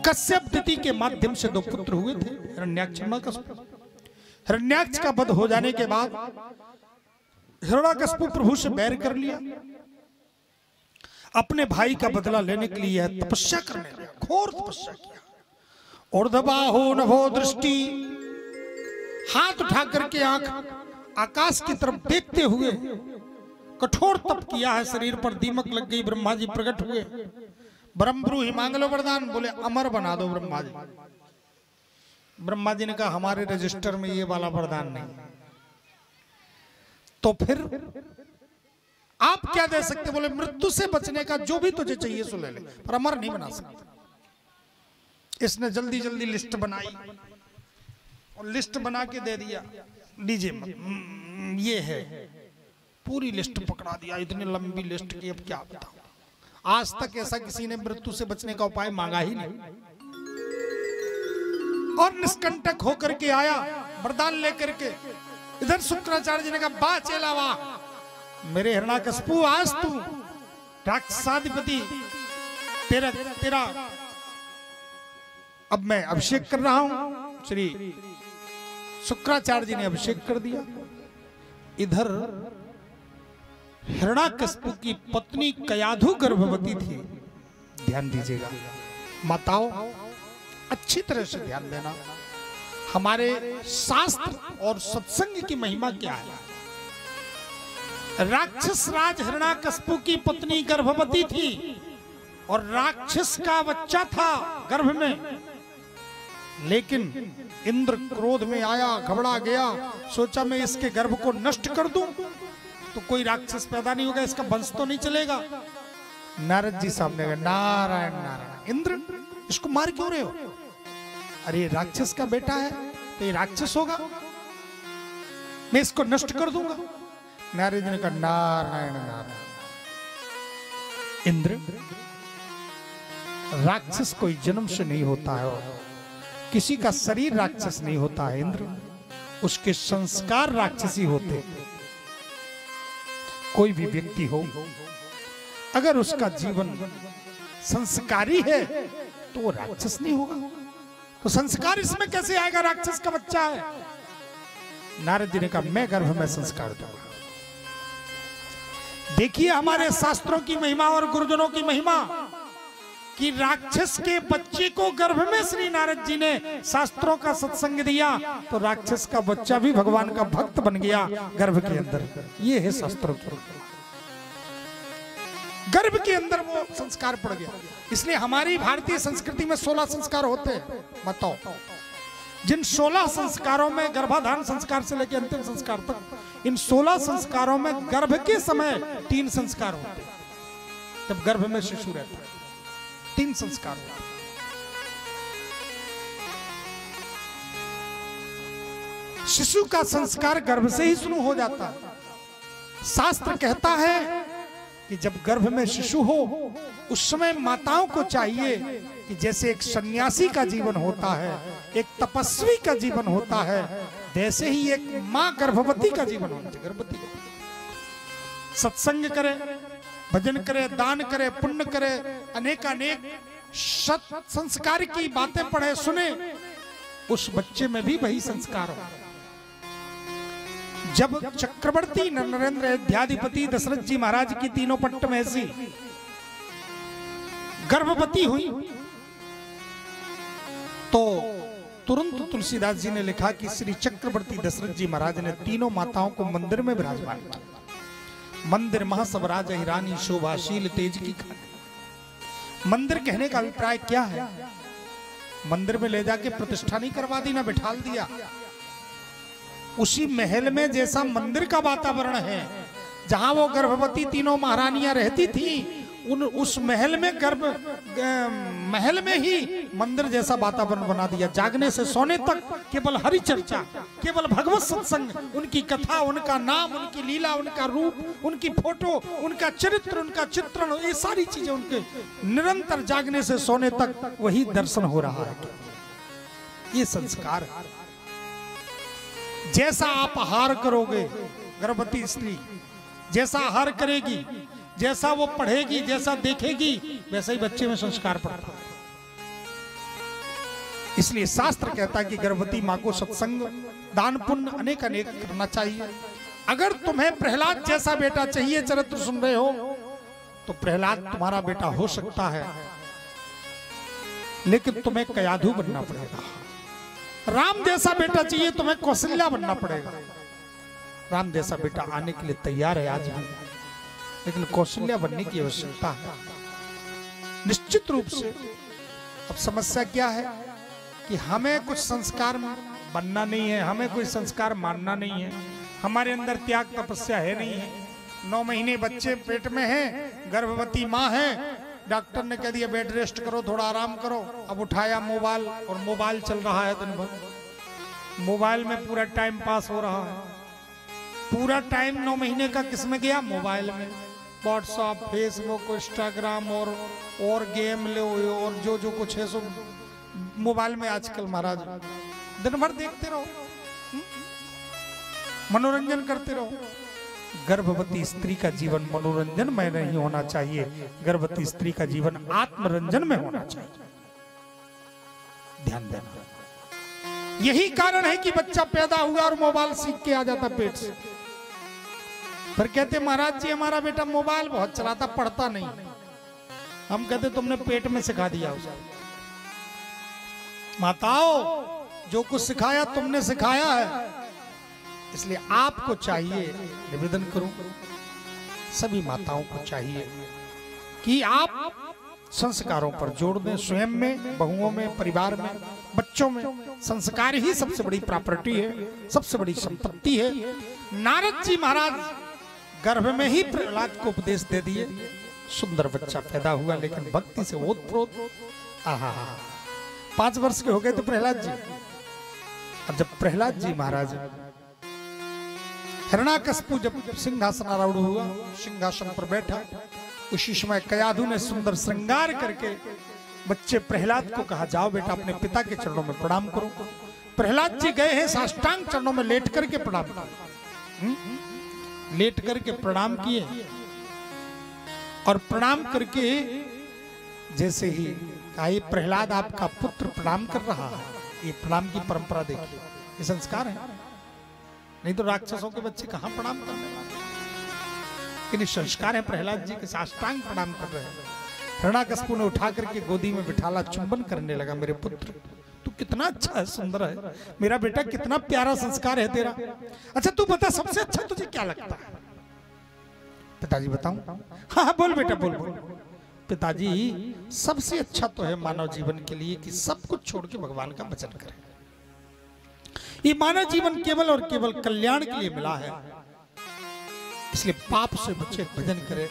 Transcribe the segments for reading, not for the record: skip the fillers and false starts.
कश्यप दिति के माध्यम से दो पुत्र हुए थे, हिरण्याक्ष हिरण्यकश्यप। हिरण्याक्ष का वध हो जाने के बाद हिरण्यकश्यप प्रभु से बैर कर लिया, अपने भाई का बदला लेने के लिए तपस्या करने लगा, घोर तपस्या किया। ऊर्ध्वबाहो नभो दृष्टि, हाथ उठा करके आंख आकाश की तरफ देखते हुए कठोर तप किया है। शरीर पर दीमक लग गई, ब्रह्मा जी प्रकट हुए। ब्रह्मब्रू ही मांग लो वरदान, बोले अमर बना दो ब्रह्मा जी। ब्रह्मा जी ने कहा हमारे रजिस्टर में ये वाला वरदान नहीं, तो फिर आप क्या दे सकते? बोले मृत्यु से बचने का जो भी तुझे चाहिए सो ले ले, पर अमर नहीं बना सकता। इसने जल्दी जल्दी लिस्ट बनाई और लिस्ट बना के दे दिया, लीजिए ये है, पूरी लिस्ट पकड़ा दिया। इतनी लंबी लिस्ट की अब क्या बताऊं। आज तक ऐसा किसी ने मृत्यु से बचने का उपाय मांगा ही नहीं। और निष्कंटक होकर के आया वरदान लेकर के। इधर शुक्राचार्य जी ने कहा वाह चेला वाह, मेरे हिरण्यकश्यप आज तू राक्षसाधिपति, तेरा अब मैं अभिषेक कर रहा हूं। श्री शुक्राचार्य जी ने अभिषेक कर दिया। इधर हिरण्यकश्यप की पत्नी कयाधु गर्भवती थी। ध्यान दीजिएगा माताओं, अच्छी तरह से ध्यान देना। हमारे शास्त्र और सत्संग की महिमा क्या है। राक्षस राज हिरण्यकश्यप की पत्नी गर्भवती थी और राक्षस का बच्चा था गर्भ में, लेकिन इंद्र क्रोध में आया, घबरा गया, सोचा मैं इसके गर्भ को नष्ट कर दूं तो कोई राक्षस पैदा नहीं होगा, इसका वंश तो नहीं चलेगा। नारद जी सामने गए, नारायण नारायण, इंद्र इसको मार क्यों रहे हो? अरे राक्षस का बेटा है तो ये राक्षस होगा, मैं इसको नष्ट कर दूंगा। नारद जी ने कहा नारायण नारायण, इंद्र राक्षस कोई जन्म से नहीं होता है, किसी का शरीर राक्षस नहीं होता है इंद्र, उसके संस्कार राक्षसी होते। कोई भी व्यक्ति हो अगर उसका जीवन संस्कारी है तो वो राक्षस नहीं होगा, तो संस्कार इसमें कैसे आएगा? राक्षस का बच्चा है। नारद जी ने कहा मैं गर्भ में संस्कार दूंगा। देखिए हमारे शास्त्रों की महिमा और गुरुजनों की महिमा कि राक्षस के बच्चे को गर्भ में श्री नारद जी ने शास्त्रों का सत्संग दिया तो राक्षस का बच्चा भी भगवान का भक्त बन गया गर्भ के अंदर। ये है शास्त्रों की, गर्भ के अंदर वो संस्कार पड़ गया। इसलिए हमारी भारतीय संस्कृति में 16 संस्कार होते हैं। बताओ, जिन 16 संस्कारों में गर्भाधान संस्कार से लेकर अंतिम संस्कार तक, इन 16 संस्कारों में गर्भ के समय 3 संस्कार होते हैं। जब गर्भ में शिशु रहता है 3 संस्कार होते हैं। शिशु का संस्कार गर्भ से ही शुरू हो जाता है। शास्त्र कहता है कि जब गर्भ में शिशु हो उस समय माताओं को चाहिए कि जैसे एक सन्यासी का जीवन होता है, एक तपस्वी का जीवन होता है, वैसे ही एक मां गर्भवती का जीवन होना चाहिए। गर्भवती सत्संग करे, भजन करे, दान करे, पुण्य करे, अनेक सत संस्कार की बातें पढ़े सुने, उस बच्चे में भी वही संस्कार हो। जब चक्रवर्ती नरेंद्र अध्याधिपति दशरथ जी महाराज की तीनों पट्ट में ऐसी गर्भवती हुई तो तुरंत तुलसीदास जी ने लिखा कि श्री चक्रवर्ती दशरथ जी महाराज ने तीनों माताओं को मंदिर में विराजमान किया। मंदिर महासवराज हिरानी शोभाशील तेज की खान। मंदिर कहने का अभिप्राय क्या है? मंदिर में ले जाके प्रतिष्ठा नहीं करवा दी, ना बिठाल दिया। उसी महल में जैसा मंदिर का वातावरण है, जहां वो गर्भवती तीनों महारानियां रहती थी, उस महल में महल में ही मंदिर जैसा वातावरण बना दिया। जागने से सोने तक केवल हरि चर्चा, केवल भगवत सत्संग, उनकी कथा, उनका नाम, उनकी लीला, उनका रूप, उनकी फोटो, उनका चरित्र, उनका चित्रण, ये सारी चीजें उनके निरंतर जागने से सोने तक वही दर्शन हो रहा है। ये संस्कार है। जैसा आप आहार करोगे, गर्भवती स्त्री जैसा आहार करेगी, जैसा वो पढ़ेगी, जैसा देखेगी, वैसा ही बच्चे में संस्कार पड़ता है। इसलिए शास्त्र कहता है कि गर्भवती माँ को सत्संग, दान, पुण्य अनेक अनेक करना चाहिए। अगर तुम्हें प्रहलाद जैसा बेटा चाहिए, चरित्र सुन रहे हो, तो प्रहलाद तुम्हारा बेटा हो सकता है, लेकिन तुम्हें कयाधु बनना पड़ेगा। राम जैसा बेटा चाहिए, तुम्हें कौशल्या बनना पड़ेगा। राम जैसा बेटा आने के लिए तैयार है आज भी, लेकिन कौशल्या बनने की आवश्यकता है निश्चित रूप से। अब समस्या क्या है कि हमें कुछ संस्कार बनना नहीं है, हमें कोई संस्कार मानना नहीं है, हमारे अंदर त्याग तपस्या है नहीं है। 9 महीने बच्चे पेट में हैं, गर्भवती माँ है, डॉक्टर ने कह दिया बेड रेस्ट करो, थोड़ा आराम करो। अब उठाया मोबाइल, और मोबाइल चल रहा है दिन भर, मोबाइल में पूरा टाइम पास हो रहा है। पूरा टाइम 9 महीने का किस में गया? मोबाइल में। व्हाट्सएप, फेसबुक, इंस्टाग्राम और गेम ले, और जो जो कुछ है सब मोबाइल में आजकल महाराज दिन भर देखते रहो, मनोरंजन करते रहो। गर्भवती स्त्री का जीवन मनोरंजन में नहीं होना चाहिए, गर्भवती स्त्री का जीवन आत्मरंजन में होना चाहिए। ध्यान देना। यही कारण है कि बच्चा पैदा हुआ और मोबाइल सीख के आ जाता पेट से। फिर कहते महाराज जी हमारा बेटा मोबाइल बहुत चलाता, पढ़ता नहीं। हम कहते तुमने पेट में सिखा दिया उसे। माताओं, जो कुछ सिखाया तुमने सिखाया है, इसलिए आपको चाहिए, निवेदन करूं सभी माताओं को चाहिए कि आप संस्कारों पर जोड़ दें। स्वयं में, बहुओं में, परिवार में, बच्चों में। संस्कार ही सबसे बड़ी प्रॉपर्टी है, सबसे बड़ी संपत्ति है। नारद जी महाराज गर्भ में ही प्रहलाद को उपदेश दे दिए। सुंदर बच्चा पैदा हुआ, लेकिन भक्ति से ओतप्रोत। आहा, 5 वर्ष के हो गए तो प्रहलाद जी। अब जब प्रहलाद जी महाराज हिरण्याकश्यप जब सिंहासन आरूढ़ हुआ, सिंहासन पर बैठा, उसी समय कयाधु ने सुंदर श्रृंगार करके बच्चे प्रहलाद को कहा जाओ बेटा अपने पिता के चरणों में प्रणाम करो। प्रहलाद जी गए हैं, साष्टांग चरणों में लेट करके प्रणाम किया। लेट करके प्रणाम किए, और प्रणाम करके जैसे ही कहा ये प्रहलाद आपका पुत्र प्रणाम कर रहा है। ये प्रणाम की परंपरा देखिए, ये संस्कार है। नहीं तो राक्षसों के बच्चे कहां प्रणाम करने वाले, लेकिन संस्कार है। प्रहलाद जी के साष्टांग प्रणाम कर रहे हैं। हिरण्याकश्यप ने उठा करके गोदी में बिठाला, चुंबन करने लगा। मेरे पुत्र तू कितना अच्छा है, सुंदर है, मेरा बेटा कितना प्यारा संस्कार है तेरा। अच्छा तू बता सबसे अच्छा तुझे क्या लगता है? पिताजी बताऊं? हाँ हाँ बोल बेटा बोल बोल। पिताजी सबसे अच्छा तो है मानव जीवन के लिए कि सब कुछ छोड़ के भगवान का भजन करें। ये मानव जीवन केवल और केवल कल्याण के लिए मिला है, इसलिए पाप से बचे, भजन करें।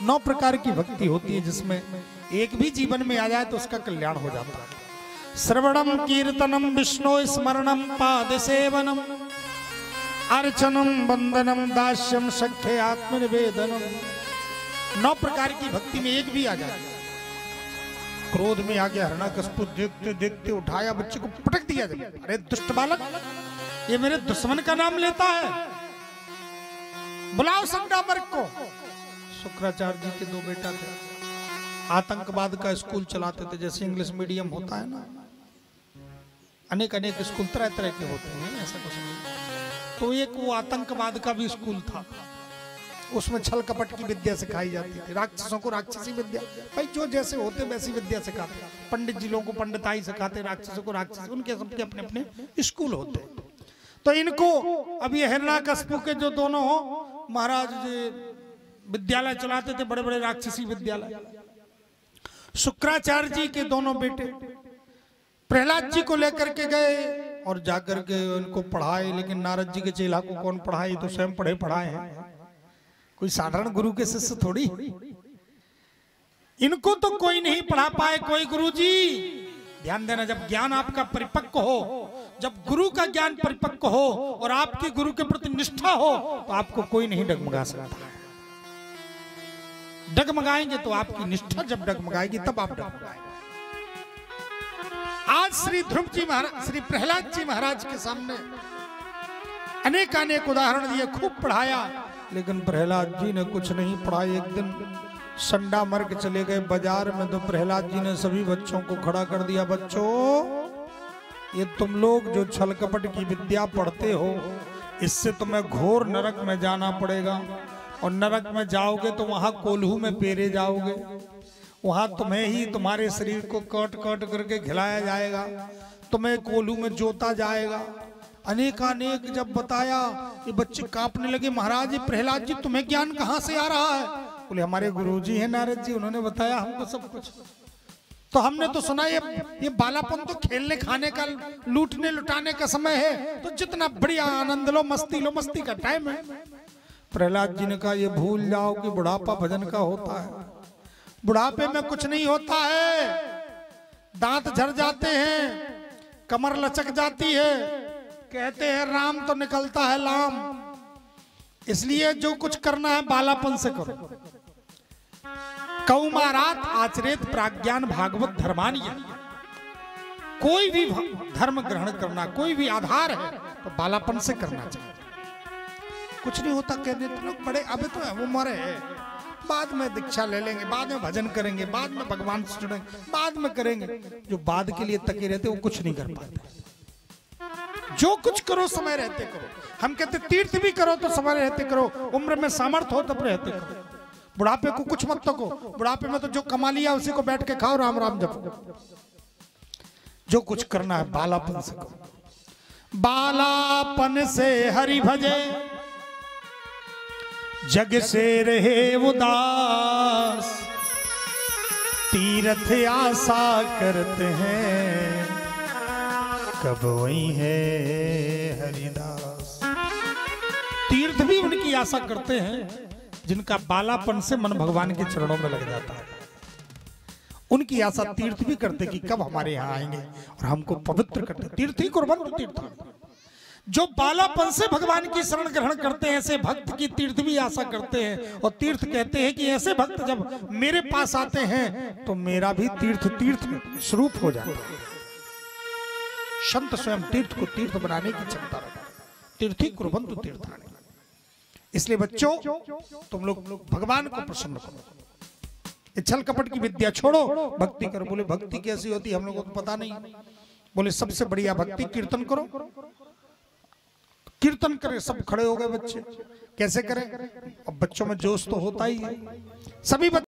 9 प्रकार की भक्ति होती है, जिसमें एक भी जीवन में आ जाए तो उसका कल्याण हो जाता है। श्रवणम कीर्तनम विष्णु स्मरणम पाद सेवनम अर्चनम वंदनम दास्यम सख्य आत्मनिवेदनम। 9 प्रकार की भक्ति में एक भी आ जाए। क्रोध में आ गया हिरण्याकश्यप, देखते देखते उठाया, बच्चे को पटक दिया। अरे दुष्ट बालक, ये मेरे दुश्मन का नाम लेता है, बुलाओ संग्रामर्क को। शुक्राचार्य जी के 2 बेटा थे, आतंकवाद का स्कूल चलाते थे, जैसे इंग्लिश मीडियम होता है ना, अनेक अनेक स्कूल तरह तरह के होते हैं, ऐसा कुछ नहीं। तो एक वो आतंकवाद का भी स्कूल था, उसमें छल कपट की विद्या सिखाई जाती थी, राक्षसों को राक्षसी विद्या। भाई जो जैसे होते वैसी विद्या सिखाते, पंडित जी लोगों को पंडिताई सिखाते, राक्षसों को राक्षसी, उनके सबके अपने अपने स्कूल होते। तो इनको अब ये हिरण्याकश्यप के जो दोनों महाराज विद्यालय चलाते थे, बड़े बड़े राक्षसी विद्यालय, शुक्राचार्य जी के दोनों बेटे प्रहलाद जी को लेकर के गए और जाकर के उनको पढ़ाए। लेकिन नारद जी के चेला को कौन पढ़ाए, तो स्वयं पढ़े पढ़ाए हैं, कोई साधारण गुरु के शिष्य थोड़ी। इनको तो कोई नहीं पढ़ा पाए कोई गुरुजी। ध्यान देना, जब ज्ञान आपका परिपक्व हो, जब गुरु का ज्ञान परिपक्व हो और आपके गुरु के प्रति निष्ठा हो, तो आपको कोई नहीं डगमगा सकता। डगमगाएंगे तो आपकी निष्ठा जब डगमगाएगी तब आप डगमगाएंगे। आज श्री ध्रुव जी महाराज, श्री प्रहलाद जी महाराज के सामने अनेक अनेक उदाहरण दिए, खूब पढ़ाया, लेकिन प्रहलाद जी ने कुछ नहीं पढ़ा। एक दिन संडा मर्ग चले गए बाजार में, तो प्रहलाद जी ने सभी बच्चों को खड़ा कर दिया, बच्चों ये तुम लोग जो छल कपट की विद्या पढ़ते हो, इससे तुम्हें घोर नरक में जाना पड़ेगा। और नरक में जाओगे तो वहां कोल्हू में पेरे जाओगे, वहां तुम्हें ही तुम्हारे शरीर को काट काट करके खिलाया जाएगा, तुम्हें कोल्हू में जोता जाएगा। अनेकानेक जब बताया, ये बच्चे कांपने लगे, महाराज ये प्रहलाद जी तुम्हें ज्ञान कहाँ से आ रहा है? बोले हमारे गुरुजी हैं नारद जी, उन्होंने बताया हमको सब कुछ। तो हमने तो सुना ये बालापन तो खेलने खाने का, लूटने लुटाने का समय है, तो जितना बढ़िया आनंद लो, मस्ती का टाइम है। प्रहलाद जी ने कहा ये भूल जाओ कि बुढ़ापा भजन का होता है। बुढ़ापे में कुछ नहीं होता है, दांत झड़ जाते हैं, कमर लचक जाती है, कहते हैं राम तो निकलता है लाम। इसलिए जो कुछ करना है बालापन से करो। कौमारात आचरेत प्राज्ञान भागवत धर्मानिया। कोई भी धर्म ग्रहण करना, कोई भी आधार है तो बालापन से करना चाहिए। कुछ नहीं होता कहते तो लोग बड़े, अभी तो है वो मरे है, बाद में दीक्षा ले लेंगे, बाद में भजन करेंगे, बाद में भगवान से जुड़ेंगे, बाद में करेंगे। जो बाद के लिए तके रहते वो कुछ नहीं कर पाते। जो कुछ करो समय रहते करो। हम कहते तीर्थ भी करो तो समय रहते करो, उम्र में सामर्थ्य हो तब रहते करो। बुढ़ापे को कुछ मत तको, बुढ़ापे में तो जो कमा लिया उसी को बैठ के खाओ, राम राम जपो। जो कुछ करना है बालापन से करो। बालापन से हरि भजे, जग से रहे उदास। तीर्थ आशा करते हैं, कब वही है हरिदास। तीर्थ भी उनकी आशा करते हैं जिनका बालापन से मन भगवान के चरणों में लग जाता है। उनकी आशा तीर्थ भी करते कि कब हमारे यहाँ आएंगे और हमको पवित्र करते। तीर्थ ही कुर्बन्तु तीर्थानि। जो बालापन से भगवान की शरण ग्रहण करते हैं, ऐसे भक्त की तीर्थ भी आशा करते हैं। और तीर्थ कहते हैं कि ऐसे भक्त जब मेरे पास आते हैं तो मेरा भी तीर्थ स्वरूप हो जाता है। संत स्वयं तीर्थ को तीर्थ बनाने की क्षमता रखते हैं। तीर्थी कुर्बन्तु तीर्थानि। इसलिए बच्चों तुम लोग भगवान को प्रसन्न करो, छल कपट की विद्या छोड़ो, भक्ति करो। बोले भक्ति कैसी होती हम लोगों को पता नहीं। बोले सबसे बढ़िया भक्ति कीर्तन करो। कीर्तन करें, सब खड़े हो गए बच्चे। कैसे करें? अब बच्चों में जोश तो होता ही है। सभी